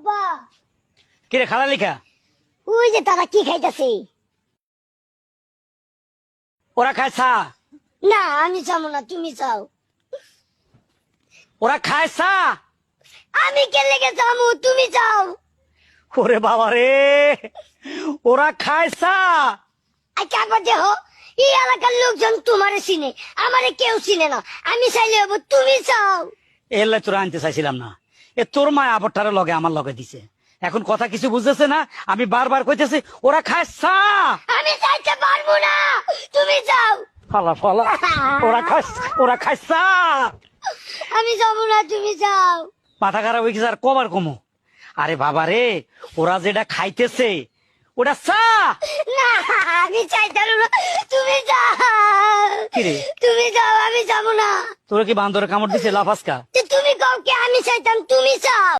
আব্বা কিরে খালা লিখা ওই যে তারা কি খাইতেছে? ওরা খায় চা, না আমি যাবো না, তুমি যাও। ওরা খায় চা। আমি কে লেগে যাবো, তুমি যাও। ওরে বাবা রে, ওরা খায় চা। আচ্ছা একবার দেখো, এই এলাকার লোকজন তোমারে চিনে, আমারে কেউ চিনে না। আমি চাইলে হবো, তুমি যাও। এলে তোরা আনতে চাইছিলাম না, এ তোর মা আবরটারে লগে আমার লগে দিছে। এখন কথা কিছু বুঝতেছে না, আমি বারবার কইতেছি ওরা খায় চা। আমি চাইতে পারবো না, তুমি যাও। ফালা ফালা, ওরা খায় চা। আমি যাবো না, তুমি যাও। মাথা খারাপ হয়ে গেছে আর কবার কমো। আরে বাবা রে, ওরা যেটা খাইতেছে ওটা চা। না আমি চাইতে পারবো না, তুমি যাও। কিরে তুমি যাও, আমি যাবো না। তোরা কি বান্দরে কামড় দিছে লাফাসকা? তুমি কাউকে, আমি চাইতাম তুমি যাও।